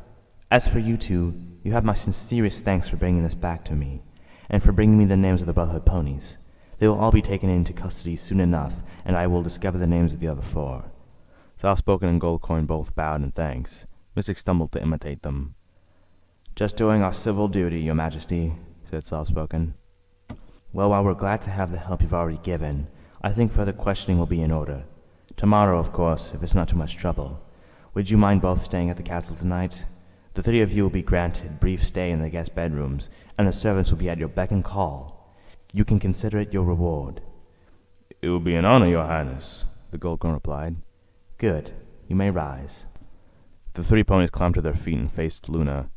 As for you two, you have my sincerest thanks for bringing this back to me, and for bringing me the names of the Brotherhood ponies. They will all be taken into custody soon enough, and I will discover the names of the other 4. Soft-spoken and Goldcoin both bowed in thanks. Mystic stumbled to imitate them. Just doing our civil duty, Your Majesty, said Soft-spoken. Well, while we're glad to have the help you've already given, I think further questioning will be in order. Tomorrow, of course, if it's not too much trouble. Would you mind both staying at the castle tonight? The 3 of you will be granted brief stay in the guest bedrooms, and the servants will be at your beck and call. You can consider it your reward. It will be an honor, Your Highness, the Goldcoin replied. Good. You may rise. The 3 ponies climbed to their feet and faced Luna.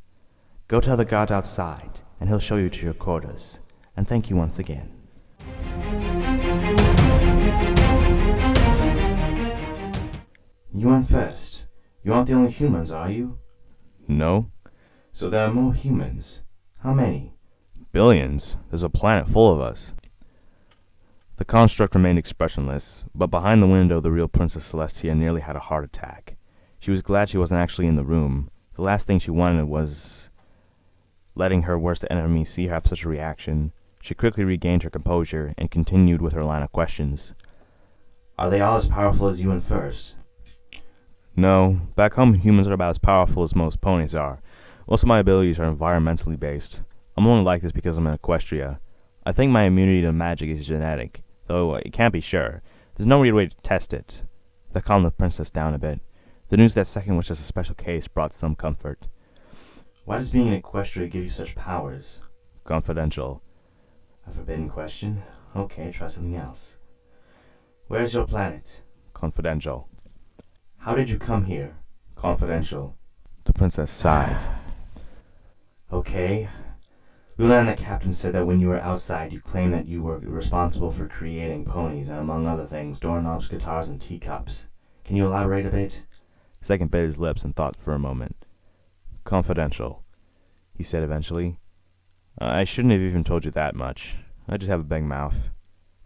Go tell the guard outside, and he'll show you to your quarters. And thank you once again. You aren't first. You aren't the only humans, are you? No. So there are more humans. How many? Billions. There's a planet full of us. The construct remained expressionless, but behind the window the real Princess Celestia nearly had a heart attack. She was glad she wasn't actually in the room. The last thing she wanted was letting her worst enemy see her have such a reaction. She quickly regained her composure and continued with her line of questions. Are they all as powerful as you in first? No. Back home, humans are about as powerful as most ponies are. Most of my abilities are environmentally based. I'm only like this because I'm in Equestria. I think my immunity to magic is genetic, though I can't be sure. There's no real way to test it. That calmed the princess down a bit. The news that second was just a special case brought some comfort. Why does being in Equestria give you such powers? Confidential. A forbidden question? Okay, try something else. Where's your planet? Confidential. How did you come here? Confidential. The princess sighed. Okay. Luna and the captain said that when you were outside, you claimed that you were responsible for creating ponies and, among other things, doorknobs, guitars, and teacups. Can you elaborate a bit? Second bit his lips and thought for a moment. Confidential, he said eventually. I shouldn't have even told you that much. I just have a big mouth.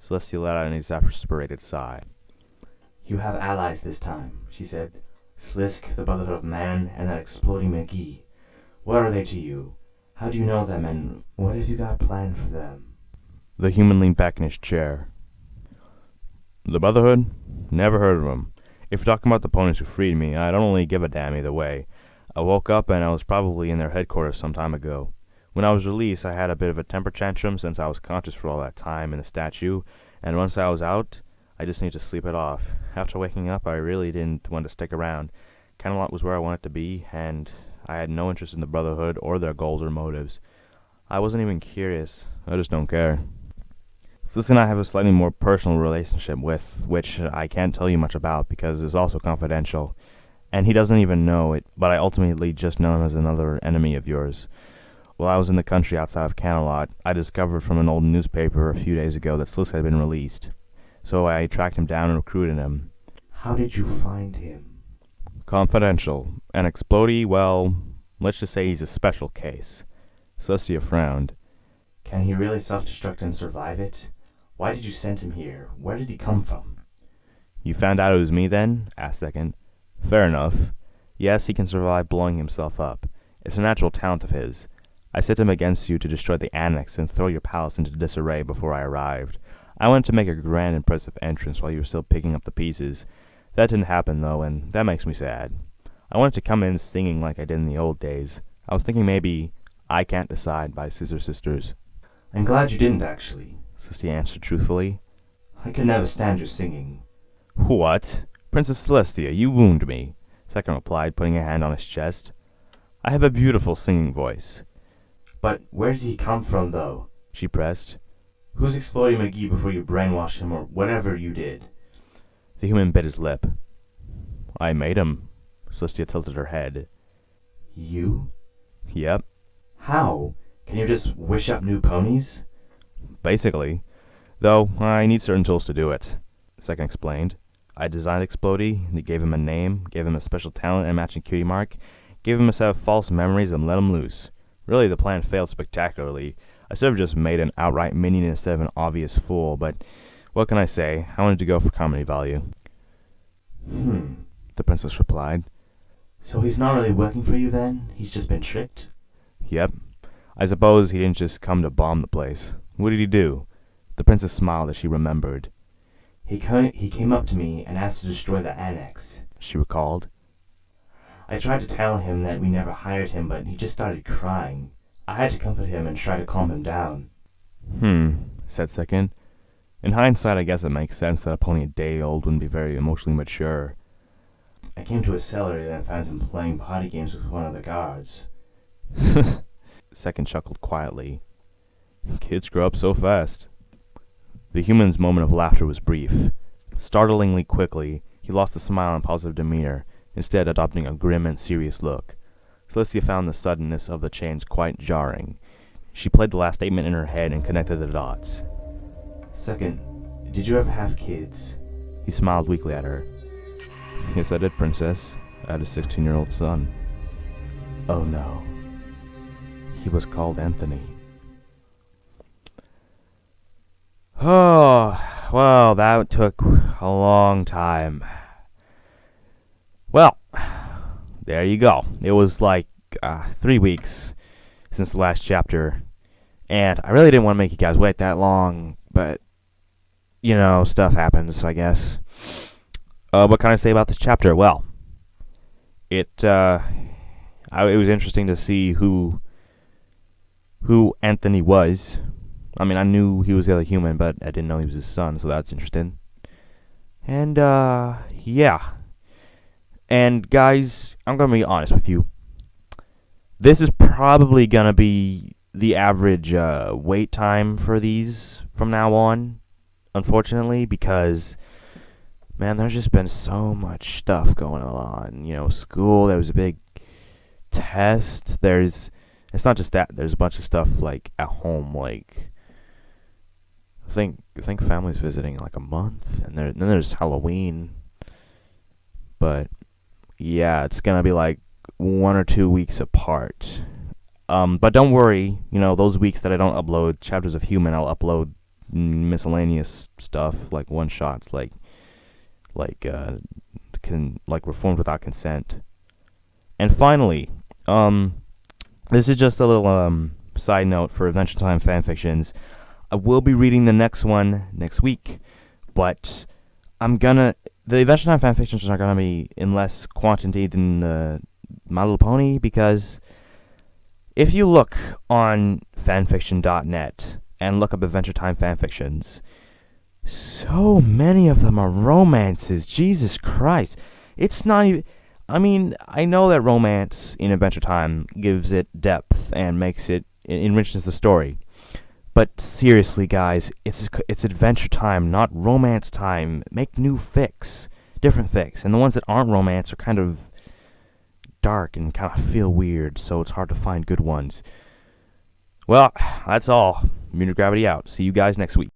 Celestia let out an exasperated sigh. You have allies this time, she said. Slisk, the Brotherhood of Man, and that exploding McGee. What are they to you? How do you know them, and what have you got planned for them? The human leaned back in his chair. The Brotherhood? Never heard of them. If you're talking about the ponies who freed me, I don't really give a damn either way. I woke up and I was probably in their headquarters some time ago. When I was released, I had a bit of a temper tantrum since I was conscious for all that time in the statue, and once I was out, I just needed to sleep it off. After waking up, I really didn't want to stick around. Camelot was where I wanted to be, and I had no interest in the Brotherhood or their goals or motives. I wasn't even curious. I just don't care. Slisk and I have a slightly more personal relationship with, which I can't tell you much about because it's also confidential. And he doesn't even know it, but I ultimately just know him as another enemy of yours. While I was in the country outside of Camelot, I discovered from an old newspaper a few days ago that Slisk had been released. So I tracked him down and recruited him. How did you find him? Confidential. And Explodey, well, let's just say he's a special case. Celestia frowned. Can he really self-destruct and survive it? Why did you send him here? Where did he come from? You found out it was me then? Asked Second. Fair enough. Yes, he can survive blowing himself up. It's a natural talent of his. I set him against you to destroy the annex and throw your palace into disarray before I arrived. I wanted to make a grand, impressive entrance while you were still picking up the pieces. That didn't happen, though, and that makes me sad. I wanted to come in singing like I did in the old days. I was thinking maybe I Can't Decide by Scissor Sisters. I'm glad you didn't, actually, Celestia answered truthfully. I could never stand your singing. What? Princess Celestia, you wound me, Second replied, putting a hand on his chest. I have a beautiful singing voice. But where did he come from, though? She pressed. Who's exploding McGee before you brainwash him or whatever you did? The human bit his lip. I made him. Celestia tilted her head. You? Yep. How? Can you just wish up new ponies? Basically. Though, I need certain tools to do it, Second explained. I designed Explodey, gave him a name, gave him a special talent and matching cutie mark, gave him a set of false memories and let him loose. Really, the plan failed spectacularly. I should have just made an outright minion instead of an obvious fool, but what can I say? I wanted to go for comedy value. The princess replied. So he's not really working for you then? He's just been tricked? Yep. I suppose he didn't just come to bomb the place. What did he do? The princess smiled as she remembered. He came up to me and asked to destroy the annex, she recalled. I tried to tell him that we never hired him, but he just started crying. I had to comfort him and try to calm him down. Said Second. In hindsight, I guess it makes sense that a pony a day old wouldn't be very emotionally mature. I came to a cellar and found him playing party games with one of the guards. Second chuckled quietly. Kids grow up so fast. The human's moment of laughter was brief. Startlingly quickly, he lost the smile and positive demeanor, instead adopting a grim and serious look. Celestia found the suddenness of the change quite jarring. She played the last statement in her head and connected the dots. Second, did you ever have kids? He smiled weakly at her. Yes, I did, princess. I had a 16-year-old son. Oh no. He was called Anthony. Oh, well, that took a long time. Well, there you go. It was like 3 weeks since the last chapter, and I really didn't want to make you guys wait that long, but, you know, stuff happens, I guess. What can I say about this chapter? Well, it was interesting to see who Anthony was. I mean, I knew he was the other human, but I didn't know he was his son, so that's interesting. And, yeah. And, guys, I'm going to be honest with you. This is probably going to be the average wait time for these from now on, unfortunately, because, man, there's just been so much stuff going on. You know, school, there was a big test. It's not just that. There's a bunch of stuff, like, at home, like, I think family's visiting like a month, and then there's Halloween. But yeah, it's gonna be like 1 or 2 weeks apart. But don't worry, those weeks that I don't upload chapters of Human, I'll upload miscellaneous stuff like one shots, like Reformed Without Consent. And finally, this is just a little side note for Adventure Time fanfictions. I will be reading the next one next week, but the Adventure Time fanfictions are gonna be in less quantity than the My Little Pony, because if you look on fanfiction.net and look up Adventure Time fanfictions, so many of them are romances. Jesus Christ. It's not even... I mean, I know that romance in Adventure Time gives it depth and enriches the story. But seriously, guys, it's Adventure Time, not romance time. Make different fics. And the ones that aren't romance are kind of dark and kind of feel weird, so it's hard to find good ones. Well, that's all. Immunity Gravity out. See you guys next week.